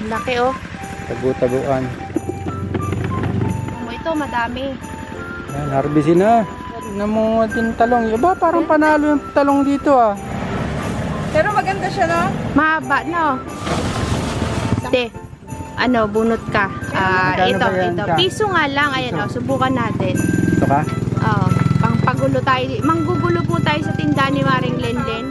Laki oh. Tagu-taguan. Ito madami. Yan, harvestin na. Namunga din talong. Iba, parang panalo yung talong dito ah. Pero maganda siya, no? Mahaba, no? Te, ano, bunot ka. Ito. Piso nga lang. Ayan, oh, subukan natin. Ito ka? Oo. Pangpagulo tayo. Manggugulo po tayo sa tindahan ni Maring Lenlen.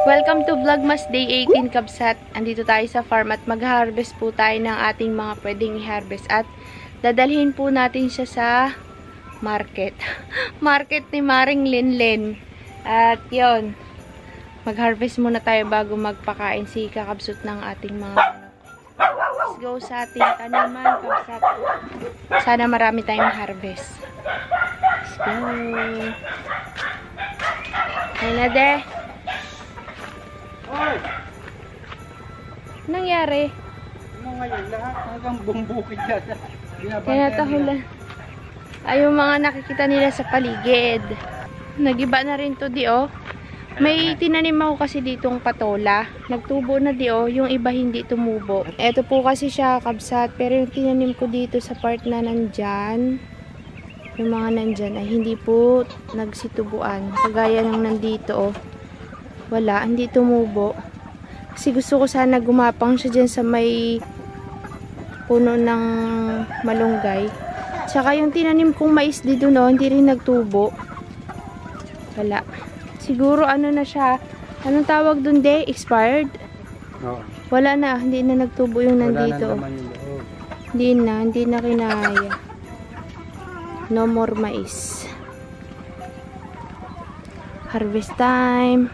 Welcome to Vlogmas Day 18 Kabsat. Andito tayo sa farm at mag-harvest po tayo ng ating mga pwedeng i-harvest at dadalhin po natin siya sa market. Market ni Maring Lenlen. At yon, mag-harvest muna tayo bago magpakain si kakabsut ng ating mga manok. Let's go sa ating taniman, Kabsat. Sana marami tayong harvest. Let's go. Ayun na de. Oy! Nangyari? Ano ngayon? Lahat hanggang buong bukid yan. Tinatahulan. Ay, yung mga nakikita nila sa paligid. Nagiba na rin to di oh. May tinanim ako kasi ditong patola. Nagtubo na di oh. Yung iba hindi tumubo. Ito po kasi siya kabsat. Pero yung tinanim ko dito sa part na nandyan, yung mga nandyan ay hindi po nagsitubuan. Kagaya ng nandito oh. Wala, hindi tumubo. Kasi gusto ko sana gumapang siya dyan sa may puno ng malunggay. Tsaka yung tinanim kong mais dito no, hindi rin nagtubo. Wala. Siguro ano na siya, anong tawag dun de? Expired? Oo. Wala na, hindi na nagtubo yung nandito. Wala na naman. Hindi na kinaya. No more mais. Harvest time.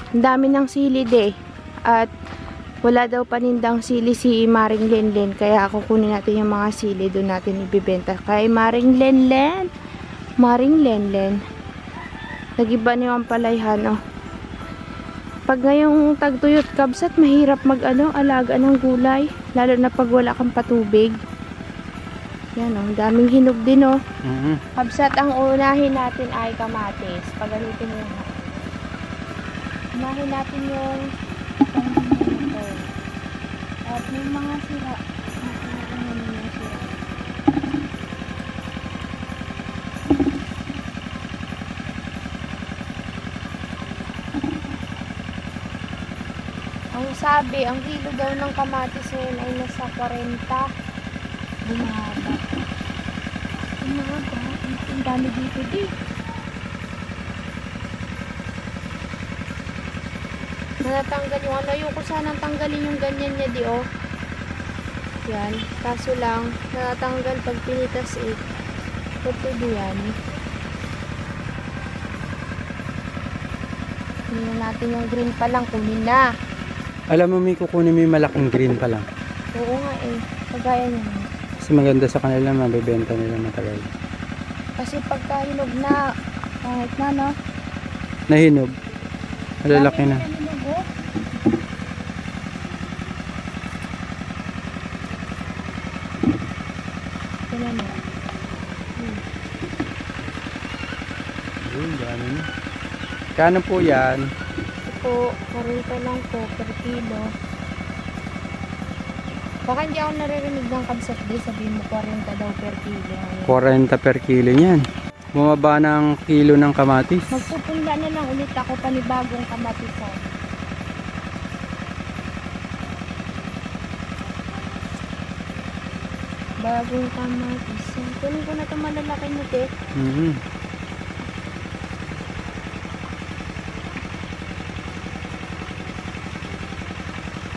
Ang dami ng sili de. At wala daw panindang sili si Maring Lenlen. Kaya kukunin natin yung mga sili doon natin ibibenta. Kay Maring Lenlen. Maring Lenlen. Nagiba niyo ang palayhan oh. Pag ngayong tagtuyot kabsat, mahirap alaga ng gulay. Lalo na pag wala kang patubig. Yan oh, daming hinog din oh. Kabsat, ang unahin natin ay kamatis. Pagalitin mo na. Unahin natin yung at may mga sira. Ang sabi, ang kilo daw ng kamatis ngayon ay nasa 40. Bumaba. Ang dami dito di. Natanggal yung yung ko sanang tanggalin yung ganyan niya di oh. Yan. Kaso lang, natanggal pag pinitas eh. Ito diyan. Kunin natin yung green pa lang. Kunin na. Alam mo, may kukunin mo yung malaking green pa lang. Oo nga eh. Kagaya niya. Kasi maganda sa kanila, mabibenta nila matagal. Kasi pagka hinog na, kahit na no? Nahinog. Malalaki na. Kano po yan? Ito po, 40 lang po per kilo. Baka hindi ako naririnig ng kabsat di, sabihin mo 40 daw per kilo. 40 per kilo yan. Bumaba ng kilo ng kamatis. Magpupunda na lang ulit ako panibagong kamatis. Bagong kamatis. Kunin ko na ito malalaki nito eh.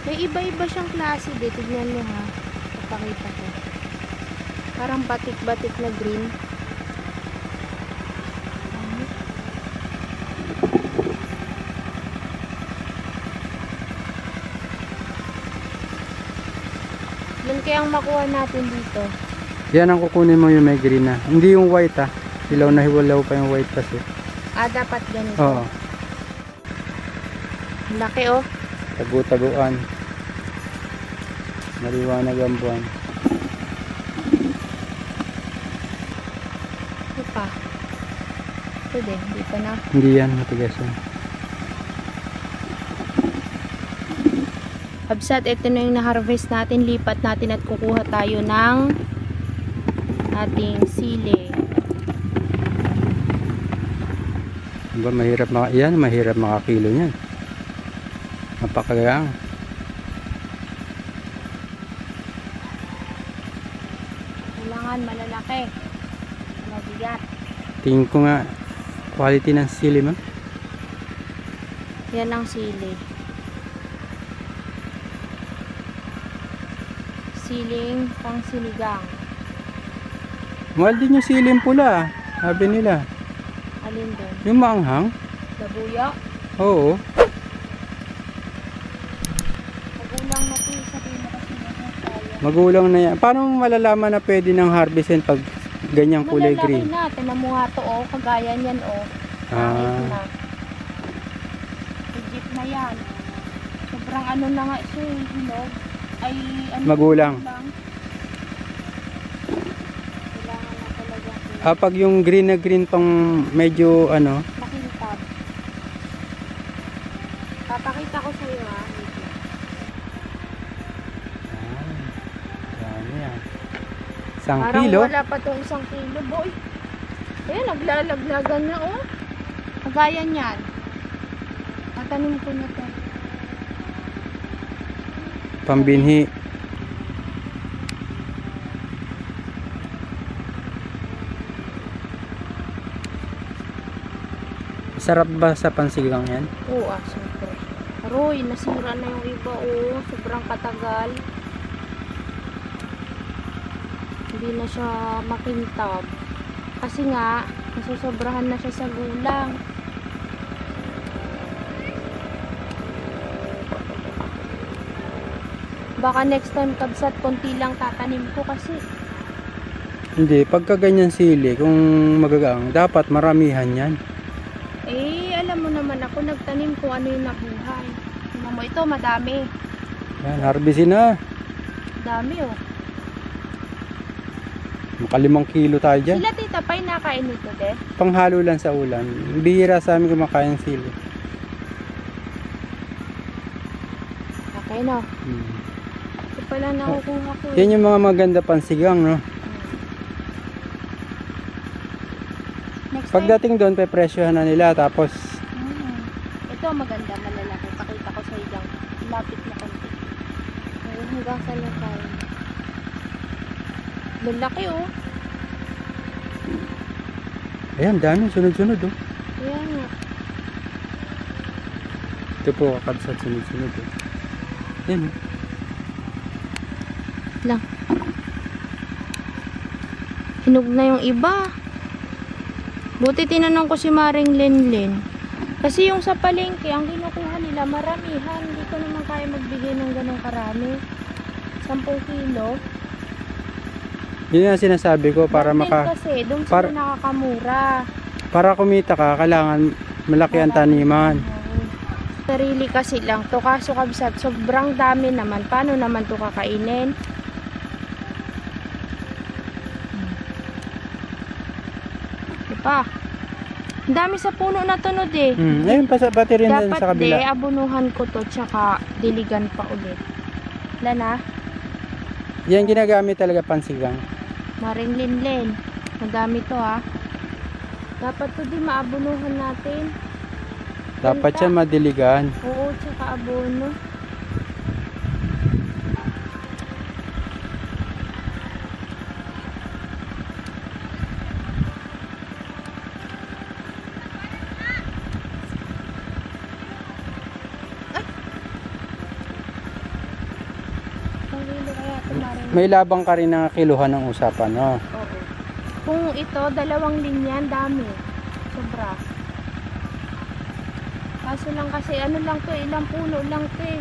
May iba-iba siyang klase dito. Tignan nyo ha. Papakita ko. Parang batik-batik na green. Doon kayang makuha natin dito. Yan ang kukunin mo yung may green na. Hindi yung white ah. Hilaw na hiwalaw pa yung white kasi. Dapat ganito. Oo. Laki oh. Tagu-taguan. Maliwanag ang buwan. Ito pa. Ito din, hindi pa na. Hindi yan, matigas yan. Absat, ito na yung na-harvest natin. Lipat natin at kukuha tayo ng ating sili. Diba, mahirap makakilo niyan. Napakagang. Kailangan malalaki. Mabigat. Tingin ko nga quality ng sili man. Yan ang sili. Siling pang sinigang. Mahal din yung siling pula. Sabi nila. Alin doon? Yung maanghang. Labuyo? Oo. Magulang na ito. Sabihin mo kasi na kaya. Magulang na yan. Paano mo malalaman na pwede ng harvestin pag ganyang kulay Malalaki green? na. Tinan mo nga to oh. Kagaya niyan oh. Kahit na. Legit na yan. Sobrang ano na nga siya eh. Hinog. Ay ano. Magulang. Lang. Kailangan na talaga. Pag yung green na green pang medyo ano. Makintab. Papakita ko sa iyo ha. Yan yan. Isang Parang kilo. wala pa tong 1 kilo boy. Ayan, naglalaglagan na oh. Kagaya niyan. Tatanim ko na to. Pambinhi. Sarap ba sa pansigang yan? Oo syempre. Aroy, nasira na yung iba oh. Sobrang katagal. Hindi na siya makintab. Kasi nga, nasusobrahan na siya sa gulang. Baka next time kabsat, konti lang tatanim ko kasi. Hindi, pagka ganyan sili, kung magagang, dapat maramihan yan. Alam mo naman ako, nagtanim kung ano yung nabuhay. Tingnan mo ito, madami. Yan, harvestin na. Dami oh. Maka 5 kilo tayo dyan. Sila tita pa'y nakain nito de? Panghalo lang sa ulan. Bihira sa amin kumakain ng sili. Okay no. Ito pala nakukuha ko. Yan yung mga maganda pansigang, no? Next time. Pagdating doon, pepresyohan na nila. Tapos, Ito maganda, malalaki. Pakita ko sa ilang. Lapit na konti. Ayun, hanggang saan na tayo. Lalaki oh. ayan, dami. Sunod-sunod, oh. Ayan nga. Ito po, kakabsat. Sunod-sunod, oh. Yan, oh. Lang. Hinog na yung iba. Buti tinanong ko si Maring Lenlen. Kasi yung sa palengke, ang kinukuha nila maramihan. Hindi ko naman kaya magbigay ng ganong karami. 10 kilo. Yun ang sinasabi ko para Doon din maka kasi, doon sila para- nakakamura. para kumita ka, kailangan malaki ang taniman. Sarili kasi lang to. Kaso kabsat, sobrang dami naman. Paano naman to kakainin? Diba? Ang dami sa puno na tunod eh. Ayun, pati rin din sa Dapat kabila. abunuhan ko to tsaka diligan pa ulit. Wala na. Yan ginagamit talaga pansigang. Maring linlen. Madami to ha. Dapat to di maabunuhan natin. Dapat yan madiligan. Oo, tsaka abono. May labang ka rin na kiluhan ng usapan, no? Oo. Kung ito, 2 linya, dami. Sobra. Kaso lang kasi, ano lang to, ilang puno lang to eh.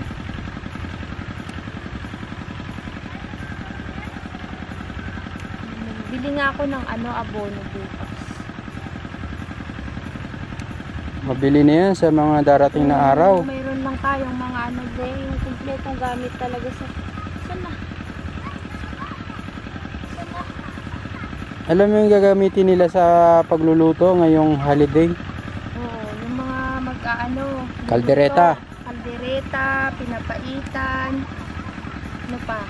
Bibili nga ako ng abono bukas. Mabili na yan sa mga darating na araw. Mayroon lang tayong mga yung kumpletong gamit talaga sa... Sana? Alam mo yung gagamitin nila sa pagluluto ngayong holiday? Oo, yung mga Kaldereta. Kaldereta, pinapaitan. Ano pa?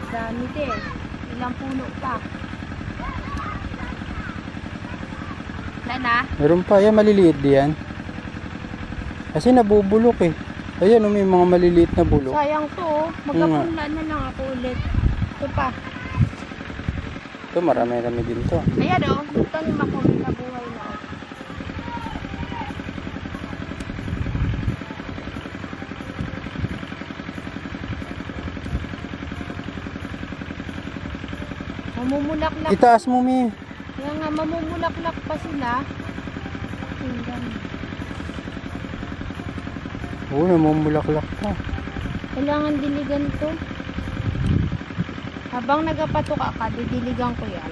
Dami din. Ilang puno pa. Wala na? Meron pa, yan maliliit diyan. Kasi nabubulok eh. Ayan, may mga maliliit na bulok. Sayang to, oh. Magkapunla na lang ako ulit. Ito pa. Ito, marami-rami din to. Ayan o, tanim ako, may nabuhay na. Mamumulaklak. Itaas mo, Mi. Kaya nga, mamumulaklak pa sila. Tingnan. Oo, namumulaklak pa. Kailangan diligan to. Habang nagapatuka ka, didiligan ko yan.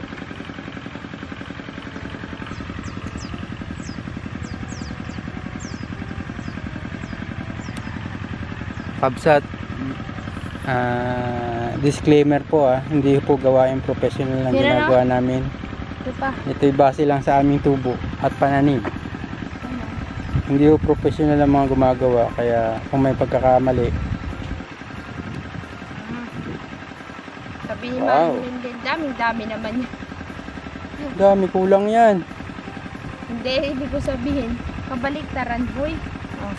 Kabsat, disclaimer po hindi po gawain professional ang Sino ginagawa namin. Ito pa. Ito'y base lang sa aming tubo at pananim. Hindi po professional ang mga gumagawa, kaya kung may pagkakamali. Sabi ni Wow. Mami Linden, daming-dami naman yan. Dami, kulang yan. Hindi, ibig ko sabihin, kabaliktaran, boy. Oh.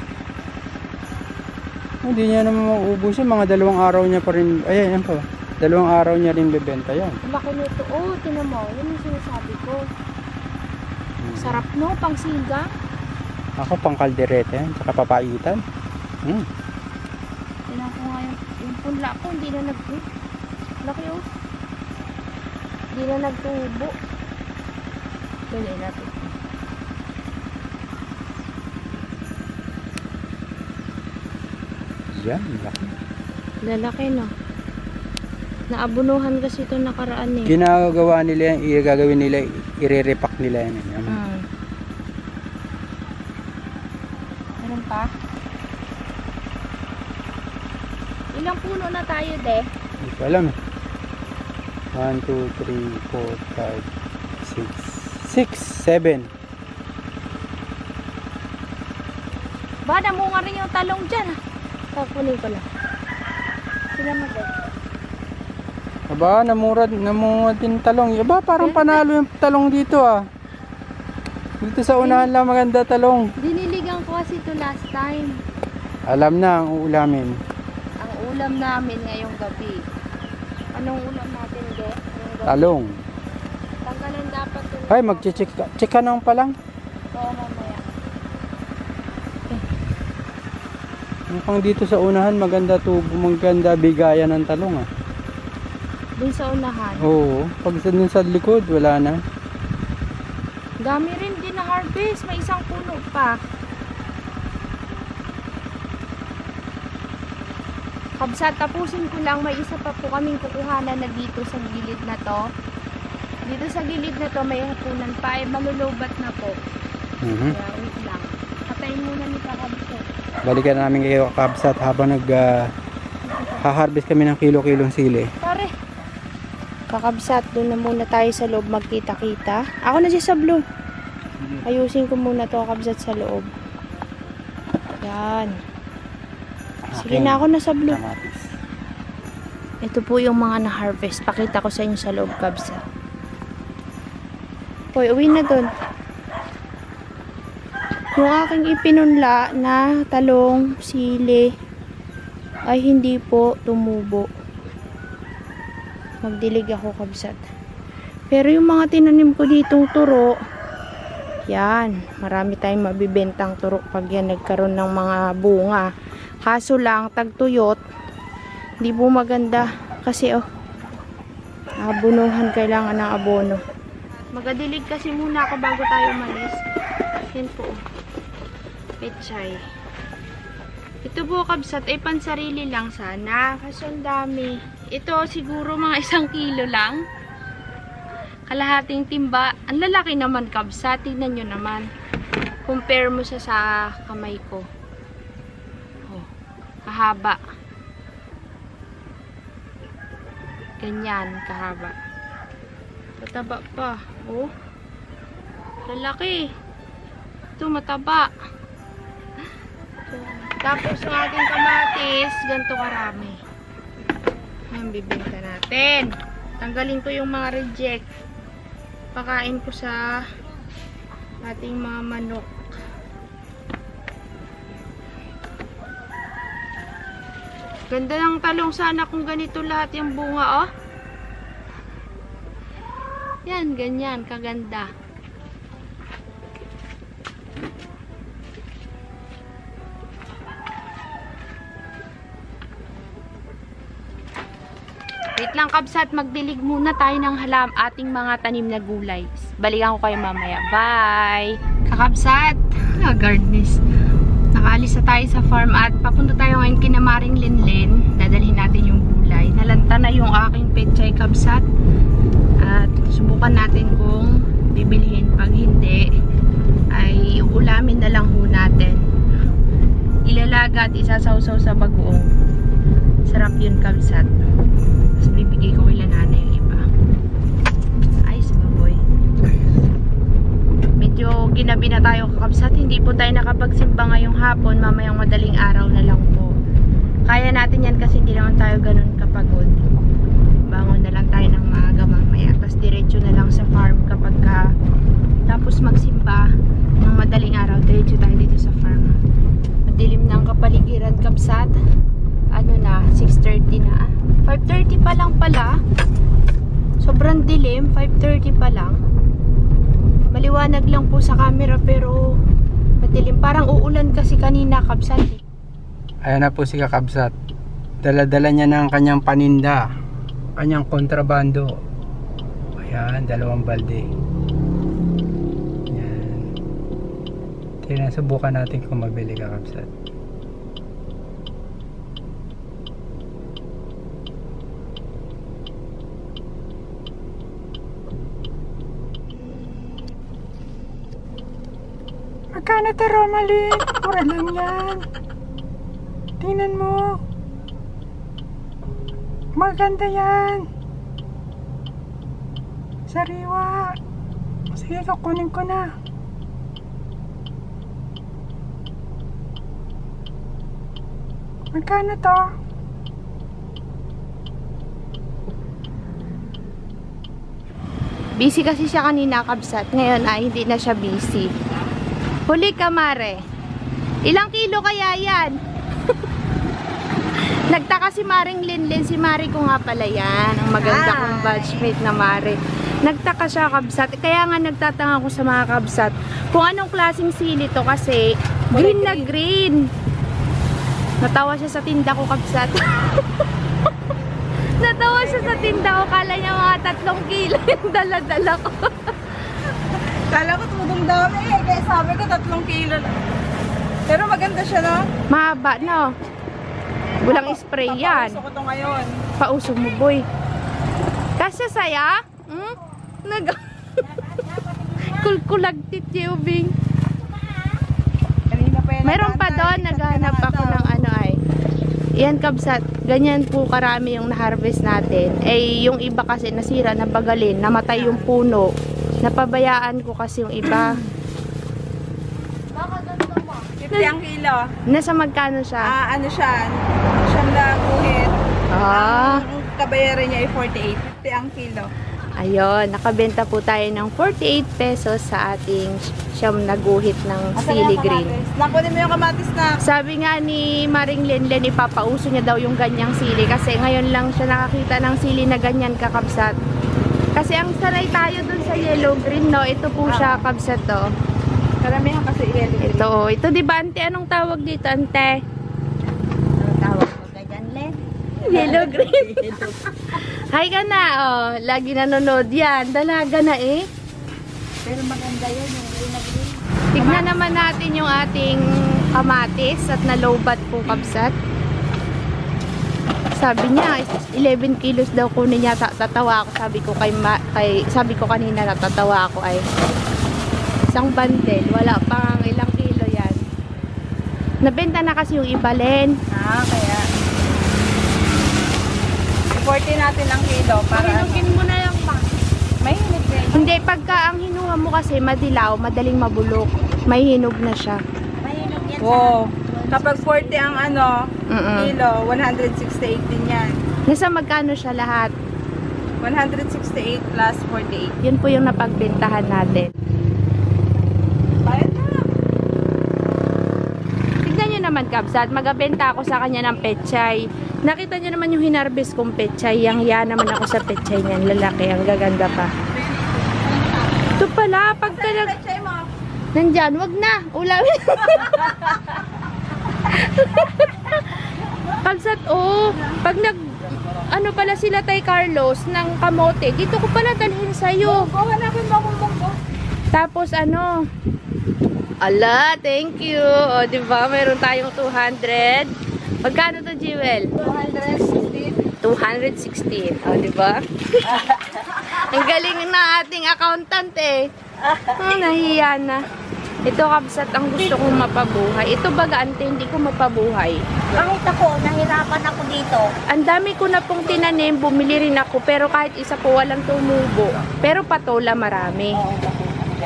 Hindi niya naman maubos yun. Mga 2 araw niya pa rin. Ayan, yan po. 2 araw niya rin bebenta yan. Laki nito. Oh, tinan mo. Yan yung sinasabi ko. Sarap no, pang singgang. Ako pang kaldereta yan, tsaka papaitan. Tinan ko nga yung punla ko, hindi na laki oh. Hindi na nagtubo. Tuloy natin. Yan, laki. Lalaki no. Naabunuhan kasi ito nakaraan eh. Ginagawa nila yan, gagawin nila, i-repack nila yan. Meron pa? Ilang puno na tayo, de? Hindi ko alam eh. 1, 2, 3, 4, 5, 6, 7. Ba, namunga rin yung talong dyan. Tapunin ko lang. Sila mo, de? Aba, namumurad din talong. Aba, parang panalo yung talong dito Dito sa unahan lang maganda talong. Diniligan ko kasi ito last time. Alam na ang uulamin. Ang ulam namin ngayong gabi. Anong ulam natin, de? Talong. Tanggalan dapat ito. Ay, mag-check ka. Check ka nang pa lang. Oo, mamaya. Mukhang dito sa unahan maganda bigayan ng talong Dun sa unahan. Oo, pag dun sa likod wala na. Dami rin din na harvest. May isang puno pa. Kabsa, tapusin ko lang. May isa pa po kaming kukuhanan na dito sa gilid na to. Dito sa gilid na to may hapunan pa. Malulubat na po. Kaya wait lang. Patayin muna ni Kakabsat. Balikan namin kayo Kabsat habang ha-harvest kami ng kilo-kilong sili. Pare. Kakabsat, doon na muna tayo sa loob magkita-kita. Ako na sa blue. Ayusin ko muna to Kakabsat sa loob. Yan. Sige na, ako na sa blue. Kamatis. Ito po yung mga na-harvest. Pakita ko sa inyo sa loob, Kabsat. Hoy, uwi na doon. Yung aking ipinunla na talong, sili, ay hindi po tumubo. Magdilig ako, Kabsat. Pero yung mga tinanim ko ditong turo, yan, marami tayong mabibentang turo pag yan nagkaroon ng mga bunga. Kaso lang, tagtuyot, hindi po maganda kasi abunuhan, kailangan ng abono. Magadilig kasi muna ako bago tayo umalis. Yan po. Pechay. Ito po kabsat ay pansarili lang sana. Kasi ang dami. Ito siguro mga 1 kilo lang. Kalahating timba. Ang lalaki naman kabsat. Tignan nyo naman. Compare mo siya sa kamay ko. Oh, kahaba. Ganyan, kahaba. Mataba pa. Oh. Lalaki. Ito, mataba. Tapos ang ating kamatis, ganito karami. Ayan, bibenta natin. Tanggalin ko yung mga reject. Pakain ko sa ating mga manok. Ganda ng talong sana kung ganito lahat yung bunga, oh. Yan, ganyan, kaganda. Wait lang kabsat, magdilig muna tayo ng ating mga tanim na gulay. Balikan ko kayo mamaya. Bye! Kakabsat! Gardeners. Nakaalis na tayo sa farm at papunta tayo ngayon kina Maring Linlin. Dadalhin natin yung gulay. Nalanta na yung aking pechay kabsat. At subukan natin kung bibilihin. Pag hindi, ay ulamin na lang ho natin. Ilalaga at isasawsaw sa bagoong. Sarap yun kabsat. Tapos bibigay ko kay nanay yung iba. Ayos ba boy? Medyo ginabi na tayo kakabsat. Hindi po tayo nakapagsimba ngayong hapon. Mamayang madaling araw na lang po. Kaya natin yan kasi hindi naman tayo ganun kapagod. Bangon na lang tayo ng maaga mamaya. Tapos diretso na lang sa farm kapag tapos magsimba ng madaling araw. Diretso tayo dito sa farm. Madilim na ang kapaligiran kabsat. Ano na, 6:30 na. 5:30 pa lang pala. Sobrang dilim, 5:30 pa lang. Maliwanag lang po sa camera pero madilim. Parang uulan kasi kanina kabsat. Ayan na po si kakabsat. Dala-dala niya ng kanyang paninda. Kanyang kontrabando. Ayan, 2 balde. Ayan. Tingnan, subukan natin kung mabili kakabsat. Magkano to, Romalie? Mura lang yan. Tingnan mo. Maganda yan. Sariwa. Sige, kukunin ko na. Magkano to? Busy kasi siya kanina kabsat. Ngayon ay hindi na siya busy. Huli ka, Mare. Ilang kilo kaya yan? Nagtaka si Maring Linlin. Si Mare ko nga pala yan. Ang maganda kong batchmate na Mare. Nagtaka siya kabsat. Kaya nga nagtatanga ko sa mga kabsat kung anong klaseng sili to kasi green na green. Natawa siya sa tinda ko kabsat. Natawa siya sa tinda ko. Kala niya mga 3 kilo yung dala-dala ko. Kala ko tudong dami eh. Kaya sabi ko 3 kilo lang. Pero maganda siya, no? Mahaba, no? Walang spray yan. Papauso ko to ngayon. Pauso mo, boy. Kasi saya? Kulkulagtit, Jubing. Kanina pa yan. Meron pa doon, naghanap ako ng ano ay. Yan kabsat, ganyan po karami yung na-harvest natin. Eh, yung iba kasi nasira, nabagalin, namatay yung puno. Napabayaan ko kasi yung iba. 50 ang kilo. Nasa magkano siya? Ano siya? Siyang laguhit. Ang kabayaran niya ay 48. 50 ang kilo. Ayun, nakabenta po tayo ng 48 pesos sa ating siyam na guhit ng sili green. Nakunin mo yung kamatis na. Sabi nga ni Maring Linlen, ipapauso niya daw yung ganyang sili kasi ngayon lang siya nakakita ng sili na ganyan kakabsat. Kasi ang sanay tayo dun sa yellow green, no? Ito po siya kabsat to. Karamihan kasi yellow green. Ito di ba ante? Anong tawag dito ante? Anong tawag ko kay Janlen? Yellow green. Hi ka na, oh. Lagi nanonood yan. Dalaga na eh. Pero maganda yun, yung green na green. Tignan naman natin yung ating kamatis at nalobat po kabsat. Sabi niya, 11 kilos daw kunin niya. Tatawa ako. Sabi ko kanina natatawa ako ay isang bandel. Wala pang ilang kilo yan. Nabenta na kasi yung ibalin. Kaya. 40 natin ang kilo para Hinugin mo na lang pa. may hinog na yun. Hindi, pagka ang hinuha mo kasi madilaw, madaling mabulok. May hinog na siya. Oo. Kapag 40 ang Mm-mm. kilo, 168 din yan. Nasa magkano siya lahat? 168 plus 48. Yun po yung napagbentahan natin. Bayad na. Tignan nyo naman, kabsat. Magabenta ako sa kanya ng pechay. Nakita nyo naman yung hinarbis kong pechay. Yang naman ako sa pechay niyan. Lalaki. Ang gaganda pa. Ito pala. Pagka Pechay mo. nandyan, wag na. Ulawin. Kabsat, pag ano pala sila tay Carlos ng kamote, dito ko pala dalhin sa'yo. Hanapin mo akong munggo. Tapos ala, thank you. O, diba, mayroon tayong 200. Magkano to, Jewel? 216. 216. O, diba? Ang galing na ating accountant eh. Nahiya na. Ito, kabsat, ang gusto kong mapabuhay. Ito baga, ante, hindi ko mapabuhay. Kahit ako, nahirapan ako dito. Ang dami ko na pong tinanim, bumili rin ako, pero kahit isa po walang tumubo. Pero patola marami.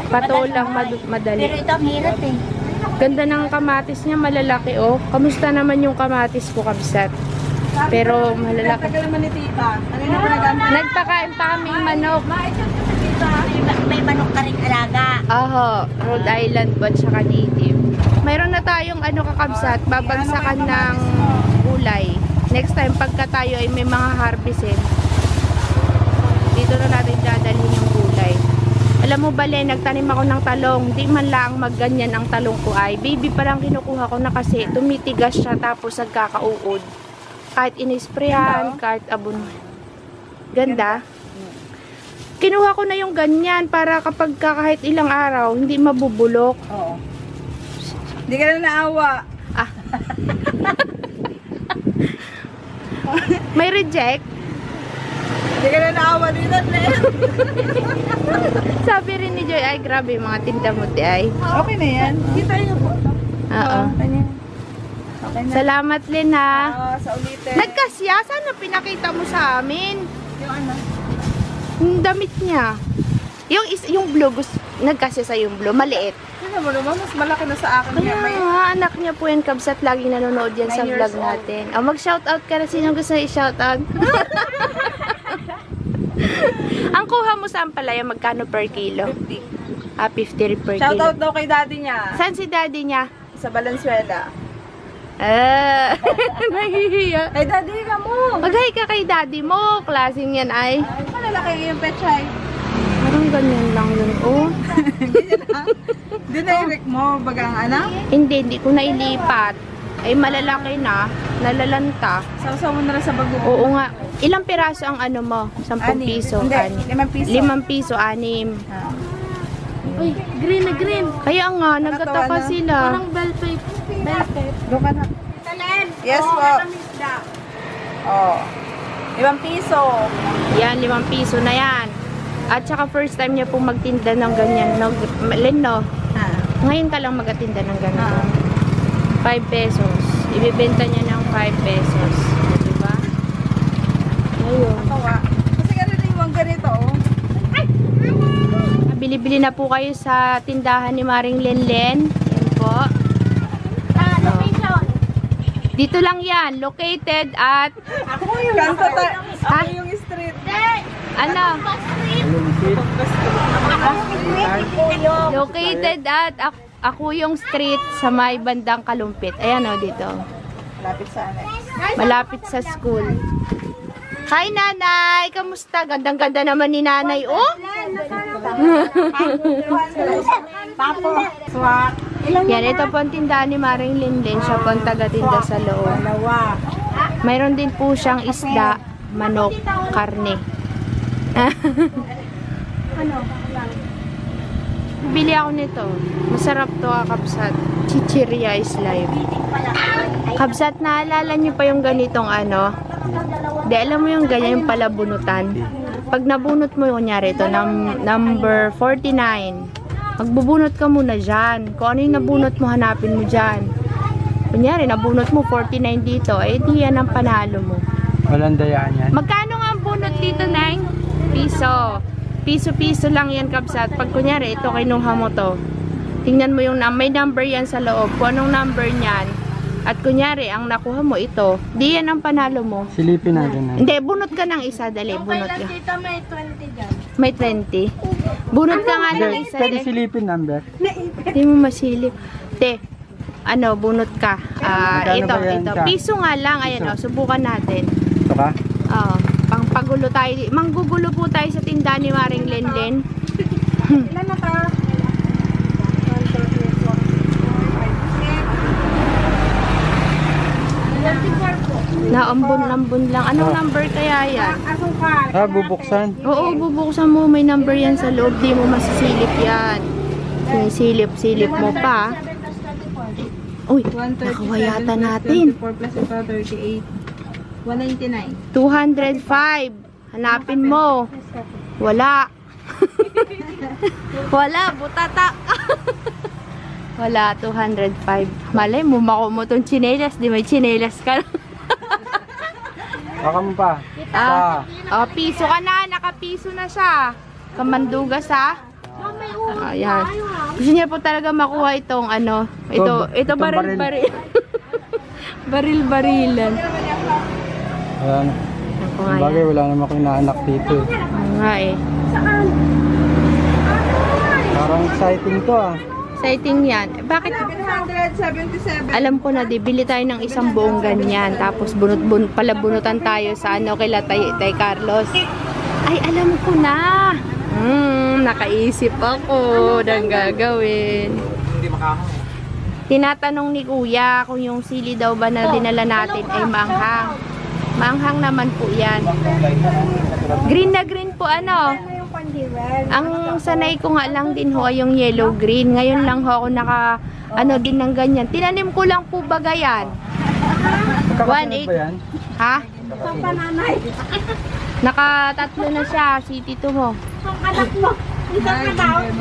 Patolang Pero madali. ito ang hirap eh. Ganda ng kamatis niya, malalaki oh. Kamusta naman yung kamatis ko, kabsat? Pero malalaki. Tagal naman ni tita. Ano na pinagamit? Nagpakain pa kaming manok. May manok ka rin alaga. Aho, Rhode Island po at saka native. Mayroon na tayong kakabsat, babagsakan ng gulay. Next time, pagka tayo ay may mga harvestin, dito na natin dadalhin yung gulay. Alam mo ba, Len, nagtanim ako ng talong. Di man lang magganyan ang talong ko ay. Baby pa lang kinukuha ko na kasi tumitigas siya tapos nagkakauod. Kahit inisprayan, kahit abon. Ganda. Kinuha ko na yung ganyan para kapag kahit ilang araw, hindi mabubulok. Oo. Hindi ka na naawa. May reject. Hindi ka na naawa dito, Len. Sabi rin ni Joy, ay grabe yung mga tinda mo di ay. Okay na yan. Kita niyo po. Oo. Okay na. Salamat, Len, ha. Sa ulitin. Nagkasya, sana pinakita mo sa amin. Yung ano? Yung damit niya. Yung blue, nagkasya sa yung blue, maliit. Ano mo naman, mas malaki na sa akin. Kaya May anak niya po yan, kabsat, laging nanonood yan sa 9 vlog years old. natin. Mag-shoutout ka na, sino gusto na i-shoutout? Ang kuha mo sa ampalaya, magkano per kilo? 50. 50 per Shoutout kilo. daw kay daddy niya. Saan si daddy niya? Sa Valenzuela. Nahihiya. Ay, daddy ka mo. Mag-hi ka kay daddy mo. Klaseng yan ay. Ay, malalaki yung pechay. Parang ganyan lang yun. Oh. Hindi na i-rec mo, bagang anak. Hindi ko na ilipat. Ay malalaki na. Nalalanta. Sausaw mo na lang sa bago. Oo nga. Ilang piraso ang ano mo? 10 piso. Hindi, 5 piso. 5 piso, 6. Uy, green na green. Kaya nga, nagkataka na. sila. Parang bell pipe. Doon ka na. Yes po. Oh. 5 piso. Yan, 5 piso na yan. At saka first time niya po magtinda ng ganyan. No, Len, no? Ha. Ngayon ka lang magatinda ng ganyan. Ah. 5 pesos. Ibibenta niya ng 5 pesos. Diba? Ayun. Tawa. Kasi ganun yung ganito, oh. Bili-bili na po kayo sa tindahan ni Maring Lenlen. Yan po. Location. Dito lang yan. Located at Ako yung street. ano? Located at Akuyong Street sa may bandang Kalumpit. Ayan o, dito. Lapit sa akin. Malapit sa school. Hi, Nanay! Kamusta? Gandang-ganda naman ni Nanay. Oh! Papo. Yan, ito po ang tindahan ni Maring Linlin. Siya po ang taga-tinda sa loob. Mayroon din po siyang isda, manok, karne. Bili ako nito. Masarap to, kabsat. Chichirya is live. Kabsat, naalala niyo pa yung ganitong ano? Di, alam mo yung ganyan, yung palabunutan. Pag nabunot mo, kunyari ito, number 49. Magbubunot ka muna dyan. Kung ano yung nabunot mo, hanapin mo dyan. Kunyari, nabunot mo 49 dito, eh di yan ang panalo mo. Walang dayaan yan. Magkano nga ang bunot dito, Neng? Piso. Piso-piso lang yan, kabsat. Pag kunyari, ito kinuha mo to. Tingnan mo yung may number yan sa loob. Kung anong number niyan. At kunyari, ang nakuha mo ito, di yan ang panalo mo. Silipin natin na. Hindi, bunot ka ng isa. Dali, bunot ka. Tita, may 20 dyan. May 20. Bunot ka nga ng isa. Pwede silipin number. Hindi mo masilip. Te, ano, bunot ka. Magkano Ito, ba yan, ito. Cha? Piso nga lang. Ayan, Piso. subukan natin. Ito ka? Oo. Pangpagulo tayo. Manggugulo po tayo sa tindahan ni Maring Lenlen. Ilan na ka? Naambon-ambon lang. Anong number kaya yan? Asukal. Ah, bubuksan. Oo, bubuksan mo. May number yan sa loob. Di mo masisilip yan. Silip-silip mo pa. Uy, nakuha yata natin. 24 plus ito, 38. 199. 205. Hanapin mo. Wala. Wala, butata. Wala, 205. Malay mo, makuha mo tong chinelas. Di may chinelas ka. Baka mo pa. Piso ka na. Nakapiso na siya. Kamandugas ha. Ayan. Gusto niya po talaga makuha itong ano. Ito Itong baril-baril. Baril-barilan. Ayan. Ako nga Bagay, yan. wala naman akong inaanak dito. Oo nga eh. Parang exciting to ah. Exciting yan. Bakit? 777. Alam ko na, di, bili tayo ng isang buong ganyan. Tapos palabunutan tayo sa ano kila tay Carlos. Ay, alam ko na. Nakaisip ako ng gagawin. Tinatanong ni Kuya kung yung sili daw ba na dinala natin ay maanghang. Maanghang naman po yan. Green na green po ano. Ang sanay ko nga lang din ho ay yung yellow green. Ngayon lang ho ako naka ano din ng ganyan. Tinanim ko lang po baga yan. Magkakasunod ba yan? Ha? Nakatatlo na siya. City to ho.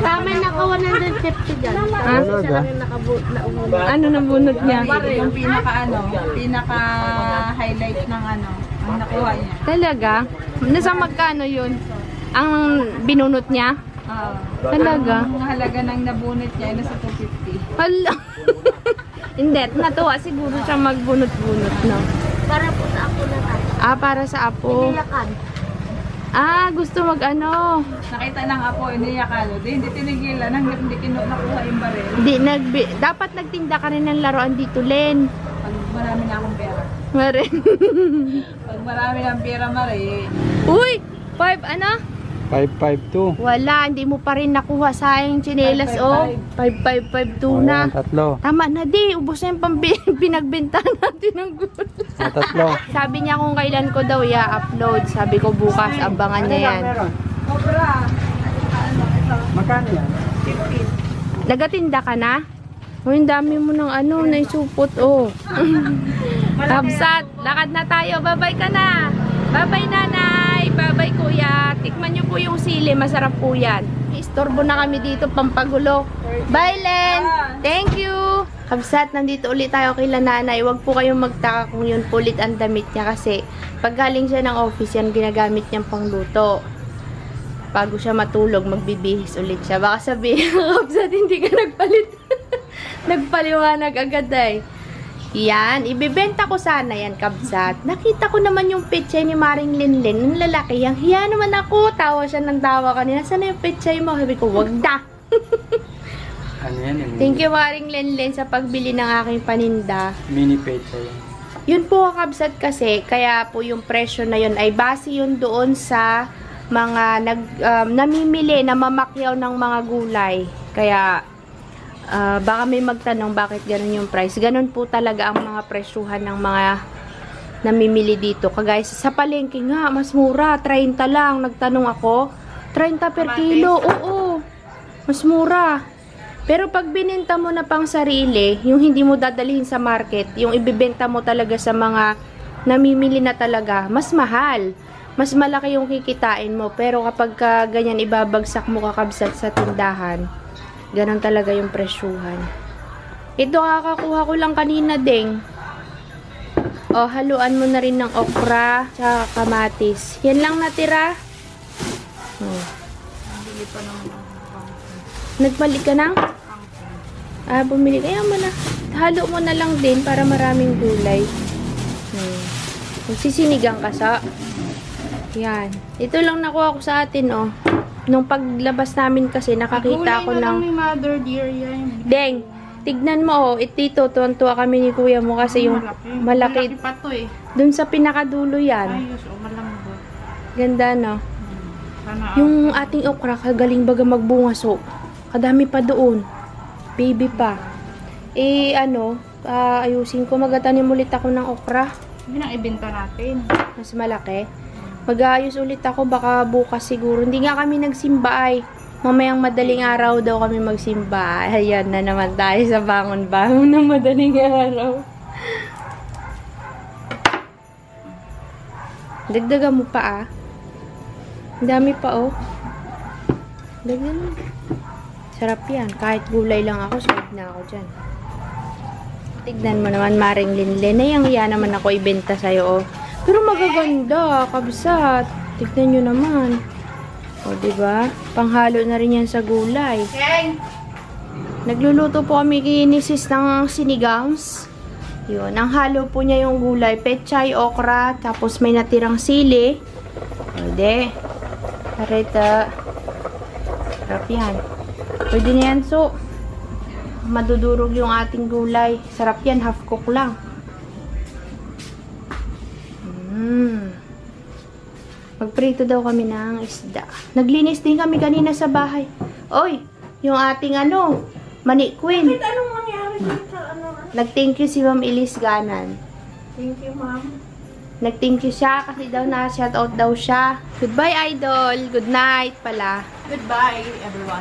Tama naka 150 dyan. Ha? Talaga? Ano nabunot niya? Yung pinaka highlight ng ano, ang nakuha niya. Talaga? Nasa magkano yun? Ang binunot niya? Talaga? Ang halaga ng nabunot niya ay nasa 250. Hala. Hindi, natuwa siguro siya magbunot-bunot, no? Para po sa ako na tayo. Para sa apo. Nilakan. Gusto mag-ano. Nakita ng apo, iniyakalo. Hindi tinigilan hanggang hindi nakuha yung baril. Dapat nagtinda ka rin ng laruan dito, Len. Pag marami na akong pera. Marin. Pag marami ng pera, Mari. Uy! 5, ano? 552. Wala, hindi mo pa rin nakuha. Sayang chinelas, oh. 5552 na. Ayan, tatlo. Tama na, di. Ubus na yung pinagbenta natin ng gulo. Ayan, tatlo. Sabi niya kung kailan ko daw i-upload. Sabi ko bukas, abangan niya yan. Obra. Magkano yan? Nagatinda ka na? Oh, yung dami mo ng ano, naisupot, oh. Kabsat, lakad na tayo. Bye-bye ka na. Bye-bye, nanay. Bye-bye, kuya. Tikman niyo po yung sili. Masarap po yan. Istorbo na kami dito, pampagulo. Bye, Len. Thank you. Kabsat, nandito ulit tayo kay nanay. Huwag po kayong magtaka kung yun po ulit ang damit niya kasi pag galing siya ng office, yan ginagamit niyang pangluto. Bago siya matulog, magbibihis ulit siya. Baka sabihin, Kabsat, hindi ka nagpalit. Nagpaliwanag agad ay. Yan, ibibenta ko sana yan, Kabsat. Nakita ko naman yung pechay ni Maring Lenlen, ng lalaki. Yang hiya naman ako, tawa siya ng tawa kanina. Sana yung pechay mo? Sabi ko, wag da. Ano yan? Thank you, Maring Lenlen, sa pagbili ng aking paninda. Mini page yan. Yun po, Kabsat, kasi, kaya po yung presyo na yun ay base yun doon sa mga namimili, na mamakyaw ng mga gulay. Kaya, baka may magtanong bakit ganun yung price. Ganun po talaga ang mga presyuhan ng mga namimili dito. Kagaya sa palengke nga, mas mura. 30 lang. Nagtanong ako. 30 per kilo. Oo. Mas mura. Pero pag bininta mo na pang sarili, yung hindi mo dadalhin sa market, yung ibibenta mo talaga sa mga namimili na talaga, mas mahal. Mas malaki yung kikitain mo. Pero kapag ganyan ibabagsak mo kakabsat sa tindahan, ganon talaga yung presyuhan. Ito kakakuha ko lang kanina ding. O, haluan mo na rin ng okra tsaka kamatis. Yan lang natira. Nagpalit ka ng? Bumili. Kaya mo na. Halo mo na lang din para maraming gulay. Magsisinigang ka sa. Yan. Ito lang nakuha ko sa atin, oh. Nung paglabas namin kasi, nakakita ako ng... ni Mother Dear yan. Deng, tignan mo, oh. Dito, tuwan-tuwa kami ni kuya mo kasi yung malaki. Malaki pa to eh. Dun sa pinakadulo yan. Ayos, malambot. Ganda, no? Sana Yung ating okra, kagaling baga magbunga, so. Kadami pa doon. Baby pa. Ayusin ko. Magatanim ulit ako ng okra. Hindi nang ibenta natin. Mas malaki. Mag-aayos ulit ako. Baka bukas siguro. Hindi nga kami nagsimba ay. Mamayang madaling araw daw kami magsimba. Ayan na naman tayo sa bangon-bangon ng madaling araw. Dagdagan mo pa ah. Ang dami pa oh. Dagdagan mo. Sarap yan. Kahit gulay lang ako, sarap na ako dyan. Tignan mo naman, Maring Linlen. Nayang-iya naman ako ibenta sa'yo, oh. Pero magaganda, kabsat. Tignan nyo naman. O, diba? Panghalo na rin yan sa gulay. Nagluluto po kami kinisis ng sinigangs. Yun. Ang halo po niya yung gulay. Pechay, okra, tapos may natirang sili. Pwede. Harita. Sarap yan. Pwede na yan, so. Madudurog yung ating gulay. Sarap yan, half cook lang. Magprito daw kami ng isda. Naglinis din kami kanina sa bahay. Oy, yung ating Mani Queen. Bakit anong mangyari dito? Nag-thank you si Ma'am Elise Ganan. Thank you, ma'am. Nag-thank you siya kasi daw na-shout out daw siya. Goodbye, idol. Good night pala. Goodbye, everyone.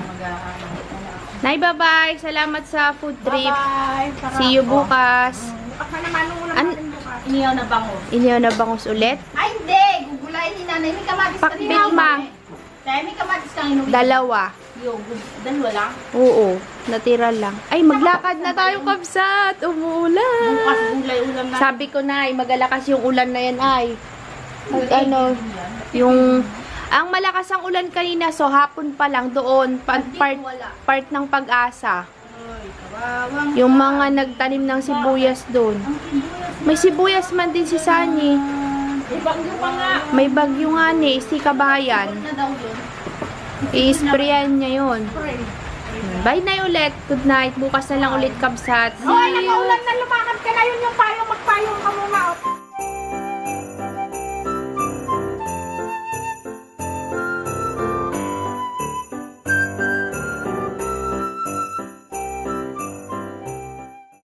Nay, bye-bye. Salamat sa food trip. Bye. See you bukas. Baka naman nung natin bukas. Iniyaw na bango. Iniyaw na bangus ulit. Ay, hindi. Gugulayin ni nanay. May kamatis ka Pakbit, ma. Kaya may kamatis kang inuwi. Dalawa. Dalawa lang. Oo, natira lang. Ay, maglakad na tayo, kabsat. Umuulan. Bukas gulay ulam na. Sabi ko na, ay, magalakas yung ulan na yan, ay. Ang malakas ang ulan kanina, so hapon pa lang doon, part ng Pag-asa. Yung mga nagtanim ng sibuyas doon. May sibuyas man din si Sani. May bagyo pa nga. May bagyo nga ni, si Kabayan. Na daw yun. I-sprayan niya yun. Bye na ulit. Good night. Bukas na lang ulit, kabsat. Hoy, nagaulan na, lumakad ka na. Yun yung payong, magpayong ka muna.